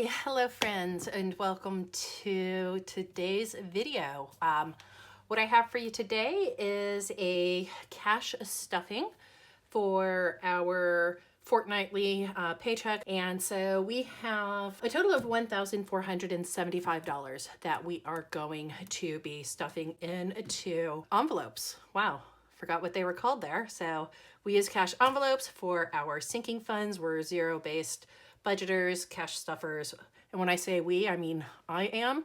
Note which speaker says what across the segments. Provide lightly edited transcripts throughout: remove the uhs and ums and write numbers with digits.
Speaker 1: Hello friends, and welcome to today's video. What I have for you today is a cash stuffing for our fortnightly paycheck, and so we have a total of $1,475 that we are going to be stuffing into envelopes. Wow, forgot what they were called there. So we use cash envelopes for our sinking funds. We're zero-based budgeters, cash stuffers, and when I say we, I mean I am,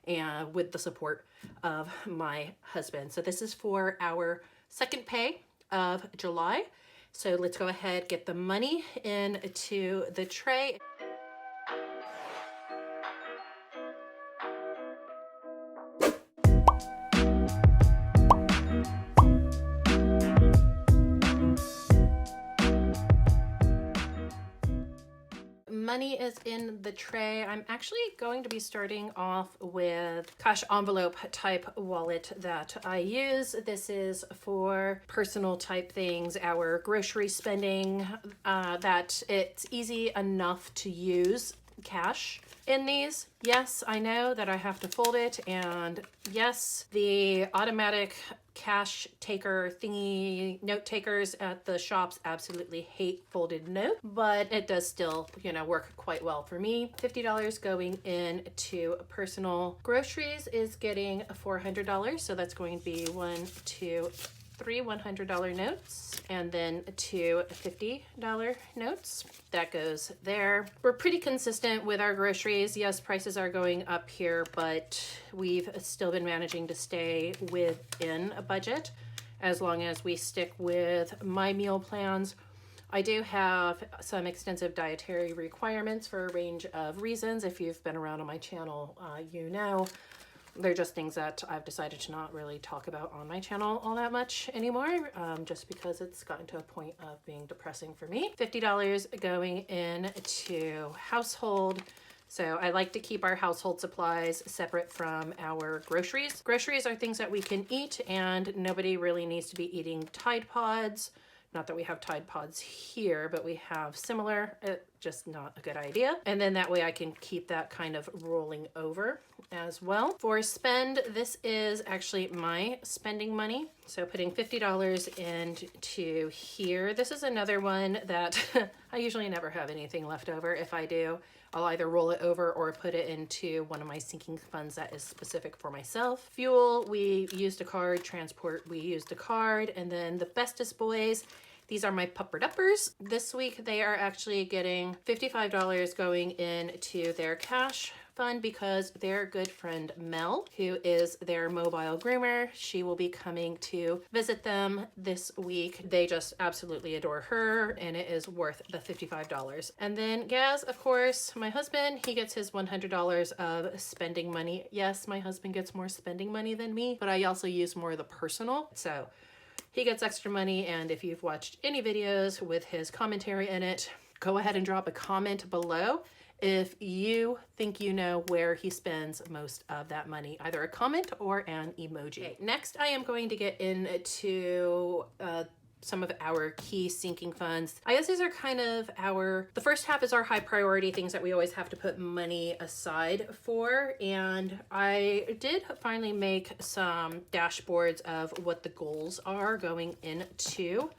Speaker 1: and with the support of my husband. So this is for our second pay of July. So let's go ahead, get the money into the tray. Money is in the tray. I'm actually going to be starting off with cash envelope type wallet that I use. This is for personal type things, our grocery spending, that it's easy enough to use cash in these. Yes, I know that I have to fold it, and yes, the automatic cash taker thingy note takers at the shops absolutely hate folded note, but it does still, work quite well for me. $50 going into personal groceries is getting $400, so that's going to be 1, 2, 3 $100 notes and then 2 $50 notes. That goes there. We're pretty consistent with our groceries. Yes, prices are going up here, but we've still been managing to stay within a budget as long as we stick with my meal plans. I do have some extensive dietary requirements for a range of reasons. If you've been around on my channel, you know. They're just things that I've decided to not really talk about on my channel all that much anymore, just because it's gotten to a point of being depressing for me. $50 going into household. So I like to keep our household supplies separate from our groceries. Groceries are things that we can eat, and nobody really needs to be eating Tide Pods. Not that we have Tide Pods here, but we have similar, just not a good idea. And then that way I can keep that kind of rolling over as well. For spend, this is actually my spending money. So putting $50 into here. This is another one that I usually never have anything left over. If I do, I'll either roll it over or put it into one of my sinking funds that is specific for myself. Fuel, we used a card. Transport, we used a card. And then the bestest boys, these are my pupper duppers. This week they are actually getting $55 going into their cash fund because their good friend Mel, who is their mobile groomer, she will be coming to visit them this week. They just absolutely adore her, and it is worth the $55. And then Gaz, of course, my husband, he gets his $100 of spending money. Yes, my husband gets more spending money than me, but I also use more of the personal. So he gets extra money, and if you've watched any videos with his commentary in it, go ahead and drop a comment below if you think you know where he spends most of that money, either a comment or an emoji. Okay, next I am going to get into some of our key sinking funds. I guess these are kind of the first half is our high priority things that we always have to put money aside for. And I did finally make some dashboards of what the goals are going into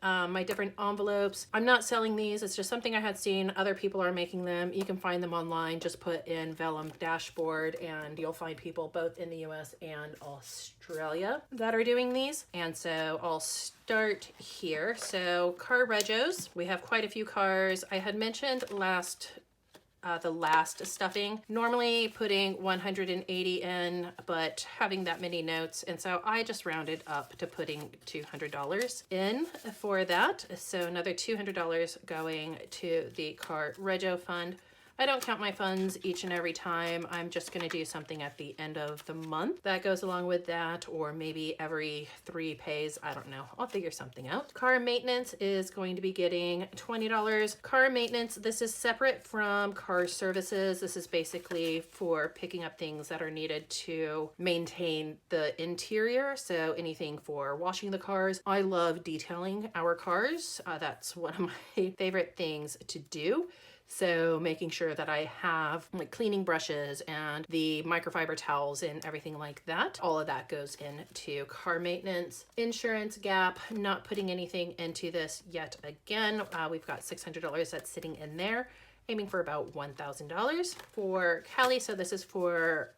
Speaker 1: my different envelopes. I'm not selling these. It's just something I had seen. Other people are making them. You can find them online. Just put in Vellum dashboard and you'll find people both in the US and Australia that are doing these. And so I'll start here. So car regos, we have quite a few cars. I had mentioned the last stuffing, normally putting 180 in, but having that many notes. And so I just rounded up to putting $200 in for that. So another $200 going to the car rego fund. I don't count my funds each and every time. I'm just going to do something at the end of the month that goes along with that, or maybe every 3 pays. I don't know. I'll figure something out. Car maintenance is going to be getting $20. Car maintenance, this is separate from car services. This is basically for picking up things that are needed to maintain the interior. So anything for washing the cars. I love detailing our cars. That's one of my favorite things to do. So making sure that I have like cleaning brushes and the microfiber towels and everything like that. All of that goes into car maintenance. Insurance gap, not putting anything into this yet again. We've got $600 that's sitting in there, aiming for about $1,000 for Callie. So this is for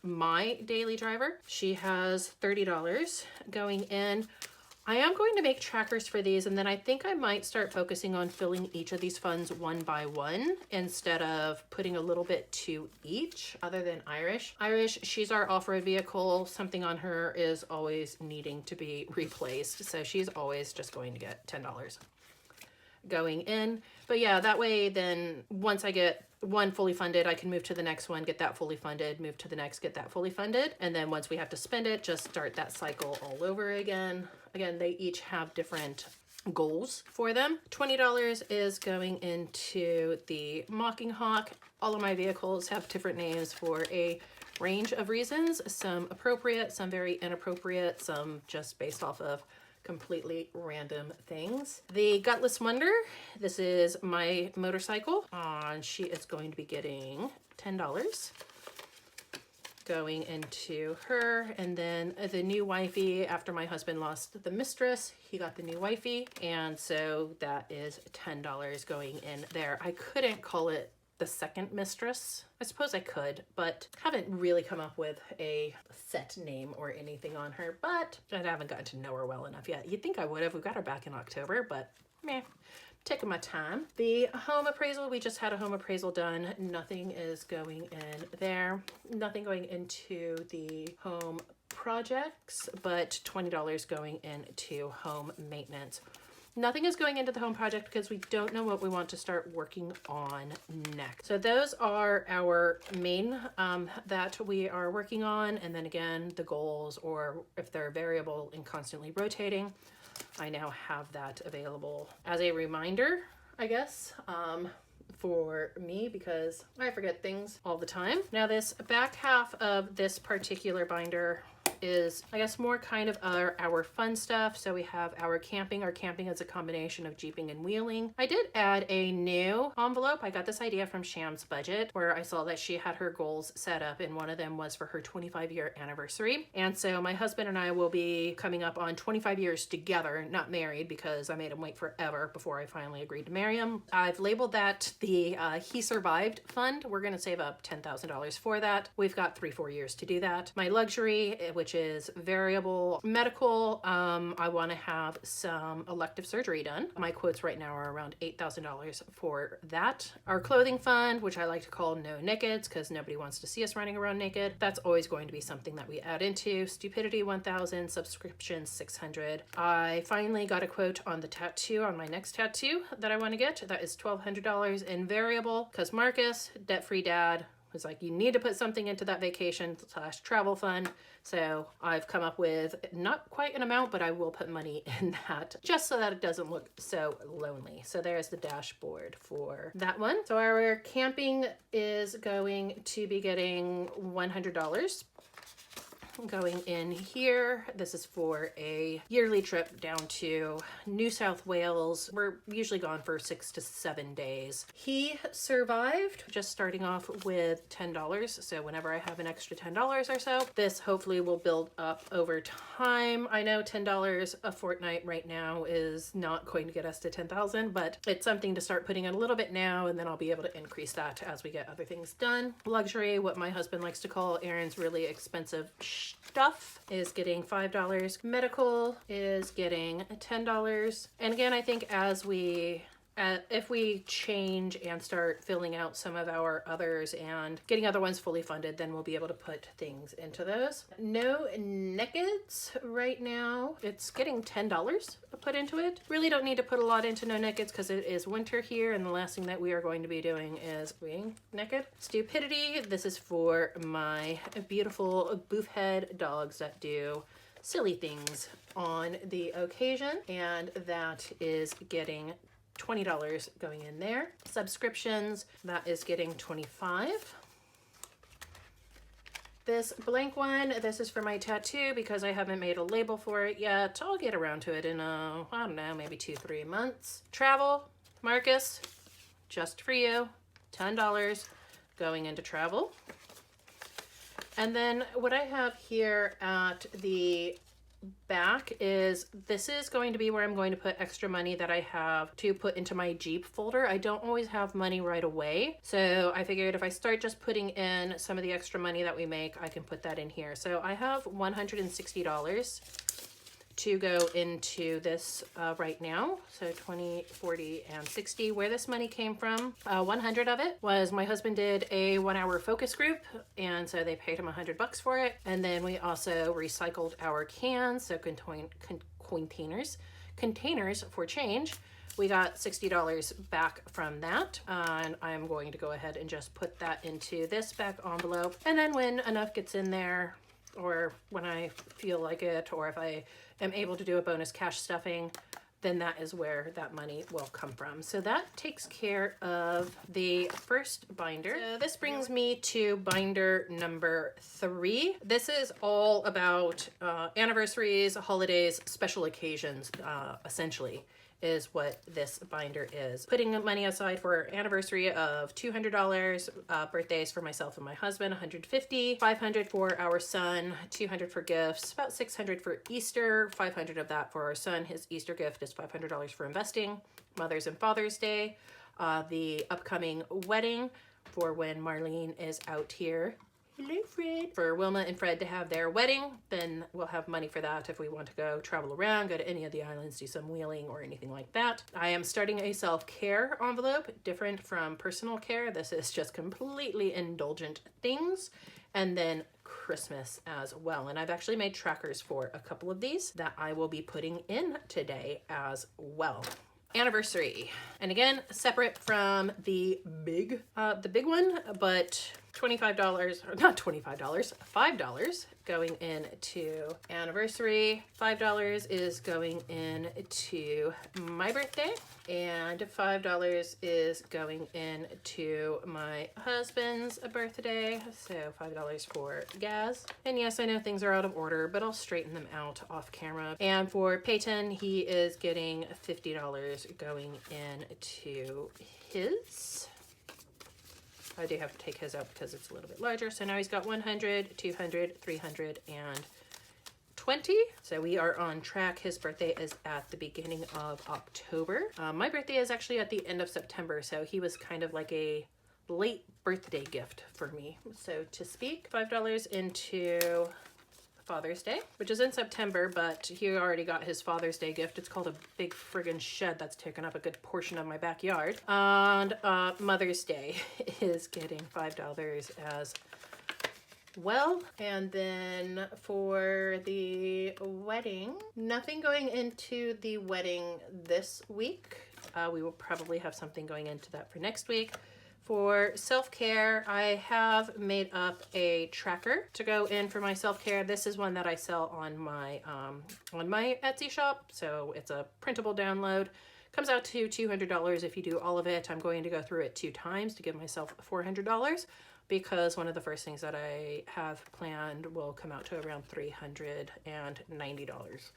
Speaker 1: my daily driver. She has $30 going in. I am going to make trackers for these, and then I think I might start focusing on filling each of these funds one by one instead of putting a little bit to each, other than Irish. Irish, she's our off-road vehicle. Something on her is always needing to be replaced, so she's always just going to get $10 going in. But yeah, that way then once I get one fully funded, I can move to the next one, get that fully funded, move to the next, get that fully funded. And then once we have to spend it, just start that cycle all over again. Again, they each have different goals for them. $20 is going into the Mocking Hawk. All of my vehicles have different names for a range of reasons. Some appropriate, some very inappropriate, some just based off of completely random things. The Gutless Wonder, this is my motorcycle. She is going to be getting $10 going into her. And then the new wifey, after my husband lost the mistress, he got the new wifey. And so that is $10 going in there. I couldn't call it the second mistress. I suppose I could, but haven't really come up with a set name or anything on her, but I haven't gotten to know her well enough yet. You'd think I would have. We got her back in October, but meh. Taking my time. The home appraisal, we just had a home appraisal done. Nothing is going in there. Nothing going into the home projects, but $20 going into home maintenance. Nothing is going into the home project because we don't know what we want to start working on next. So those are our main that we are working on. And then again, the goals, or if they're variable and constantly rotating, I now have that available as a reminder, I guess, for me, because I forget things all the time. Now this back half of this particular binder is, I guess, more kind of our fun stuff. So we have our camping. Our camping is a combination of jeeping and wheeling. I did add a new envelope. I got this idea from Sham's Budget, where I saw that she had her goals set up, and one of them was for her 25-year anniversary. And so my husband and I will be coming up on 25 years together, not married, because I made him wait forever before I finally agreed to marry him. I've labeled that the He Survived Fund. We're going to save up $10,000 for that. We've got 3-4 years to do that. My luxury, which is variable medical, I want to have some elective surgery done. My quotes right now are around $8,000 for that. Our clothing fund, which I like to call No Nakeds, because nobody wants to see us running around naked. That's always going to be something that we add into. Stupidity, $1,000, subscription, $600. I finally got a quote on the tattoo, on my next tattoo that I want to get. That is $1,200 in variable, because Marcus, debt-free dad, was like, you need to put something into that vacation/travel fund. So I've come up with not quite an amount, but I will put money in that just so that it doesn't look so lonely. So there's the dashboard for that one. So our camping is going to be getting $100 going in here. This is for a yearly trip down to New South Wales. We're usually gone for 6 to 7 days. He survived, just starting off with $10. So whenever I have an extra $10 or so, this hopefully will build up over time. I know $10 a fortnight right now is not going to get us to 10,000, but it's something to start putting in a little bit now, and then I'll be able to increase that as we get other things done. Luxury, what my husband likes to call Erin's really expensive stuff, is getting $5. Medical is getting $10. And again, I think as we if we change and start filling out some of our others and getting other ones fully funded, then we'll be able to put things into those. No Nakeds right now. It's getting $10 put into it. Really don't need to put a lot into No Nakeds because it is winter here, and the last thing that we are going to be doing is being naked. Stupidity. This is for my beautiful boofhead dogs that do silly things on the occasion, and that is getting $20 going in there. Subscriptions, that is getting $25. This blank one, this is for my tattoo because I haven't made a label for it yet. I'll get around to it in, I don't know, maybe 2-3 months. Travel, Marcus, just for you. $10 going into travel. And then what I have here at the back is, this is going to be where I'm going to put extra money that I have to put into my Jeep folder. I don't always have money right away, so I figured if I start just putting in some of the extra money that we make, I can put that in here. So I have $160 to go into this right now. So 20, 40, and 60. Where this money came from, 100 of it was my husband did a 1-hour focus group, and so they paid him $100 for it. And then we also recycled our cans, so containers for change. We got $60 back from that, and I'm going to go ahead and just put that into this back envelope. And then when enough gets in there, or when I feel like it, or if I am able to do a bonus cash stuffing, then that is where that money will come from. So that takes care of the first binder. So this brings me to binder number 3. This is all about anniversaries, holidays, special occasions, essentially, is what this binder is. Putting money aside for anniversary of $200, birthdays for myself and my husband, $150, $500 for our son, $200 for gifts, about $600 for Easter, $500 of that for our son. His Easter gift is $500 for investing. Mother's and Father's Day, the upcoming wedding for when Marlene is out here. Hello, Fred. For Wilma and Fred to have their wedding, then we'll have money for that if we want to go travel around, go to any of the islands, do some wheeling or anything like that. I am starting a self-care envelope, different from personal care. This is just completely indulgent things. And then Christmas as well. And I've actually made trackers for a couple of these that I will be putting in today as well. Anniversary. And again, separate from the big one, but $25, or not $25, $5 going into anniversary. $5 is going into my birthday, and $5 is going into my husband's birthday. So $5 for gas. And yes, I know things are out of order, but I'll straighten them out off camera. And for Peyton, he is getting $50 going into his. I do have to take his out because it's a little bit larger. So now he's got 100, 200, 300, and 20. So we are on track. His birthday is at the beginning of October. My birthday is actually at the end of September. So he was kind of like a late birthday gift for me, so to speak. $5 into Father's Day, which is in September, but he already got his Father's Day gift. It's called a big friggin' shed that's taken up a good portion of my backyard. And Mother's Day is getting $5 as well. And then for the wedding, nothing going into the wedding this week. We will probably have something going into that for next week. For self-care, I have made up a tracker to go in for my self-care. This is one that I sell on my Etsy shop. So it's a printable download. Comes out to $200 if you do all of it. I'm going to go through it 2 times to give myself $400 because one of the first things that I have planned will come out to around $390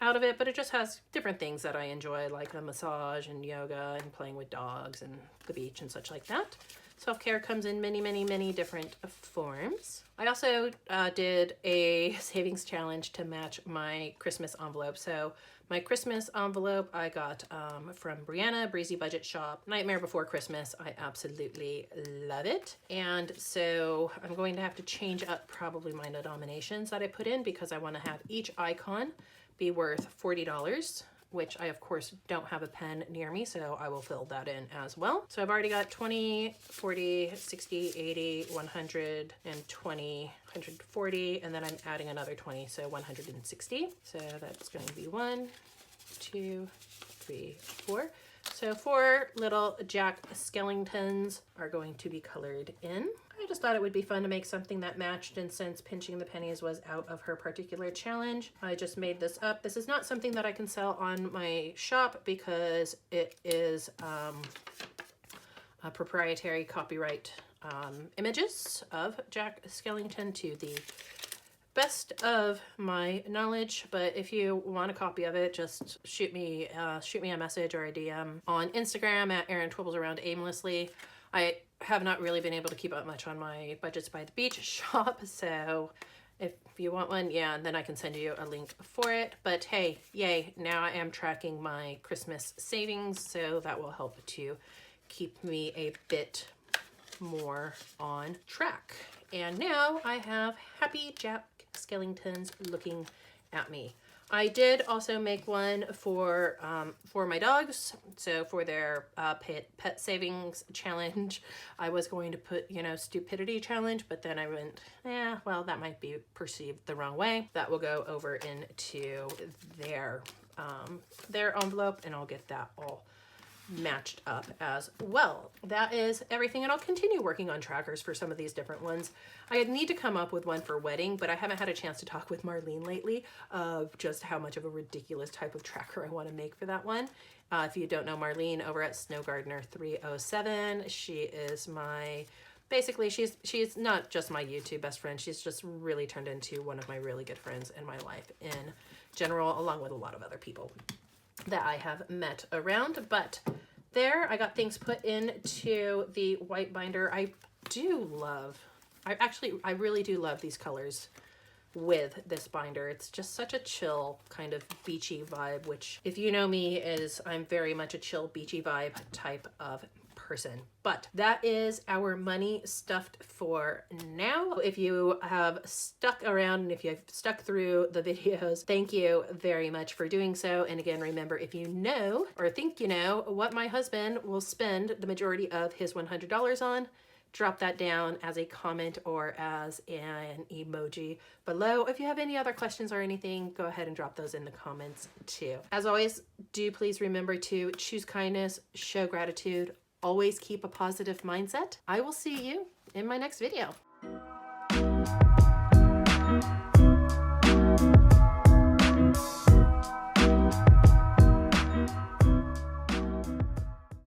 Speaker 1: out of it, but it just has different things that I enjoy, like the massage and yoga and playing with dogs and the beach and such like that. Self-care comes in many, many, many different forms. I also did a savings challenge to match my Christmas envelope. So my Christmas envelope I got from Brianna, Breezy Budget Shop, Nightmare Before Christmas. I absolutely love it. And so I'm going to have to change up probably my denominations that I put in because I want to have each icon be worth $40, which I of course don't have a pen near me, so I will fill that in as well. So I've already got 20, 40, 60, 80, 120, 140, and then I'm adding another 20, so 160. So that's going to be 1, 2, 3, 4. So 4 little Jack Skellingtons are going to be colored in. I just thought it would be fun to make something that matched, and since Pinching the Pennies was out of her particular challenge, I just made this up. This is not something that I can sell on my shop because it is a proprietary copyright images of Jack Skellington to the best of my knowledge. But if you want a copy of it, just shoot me a message or a DM on Instagram at Erin Twibbles Around Aimlessly. I have not really been able to keep up much on my Budgets by the Beach shop, so if you want one, yeah, then I can send you a link for it. But hey, yay, now I am tracking my Christmas savings, so that will help to keep me a bit more on track. And now I have happy Jack Skellingtons looking at me. I did also make one for my dogs. So for their pet savings challenge, I was going to put, you know, stupidity challenge, but then I went, yeah, well, that might be perceived the wrong way. That will go over into their envelope, and I'll get that all matched up as well. That is everything, and I'll continue working on trackers for some of these different ones. I need to come up with one for wedding, but I haven't had a chance to talk with Marlene lately of just how much of a ridiculous type of tracker I want to make for that one. If you don't know Marlene over at Snow Gardener 307, she is my, basically she's not just my YouTube best friend, she's just really turned into one of my really good friends in my life in general, along with a lot of other people that I have met around. But there, I got things put into the white binder. I really do love these colors with this binder. It's just such a chill kind of beachy vibe, which if you know me is I'm very much a chill beachy vibe type of person. But that is our money stuffed for now. If you have stuck around and if you've stuck through the videos, thank you very much for doing so. And again, remember, if you know or think you know what my husband will spend the majority of his $100 on, drop that down as a comment or as an emoji below. If you have any other questions or anything, go ahead and drop those in the comments too. As always, do please remember to choose kindness, show gratitude, always keep a positive mindset. I will see you in my next video.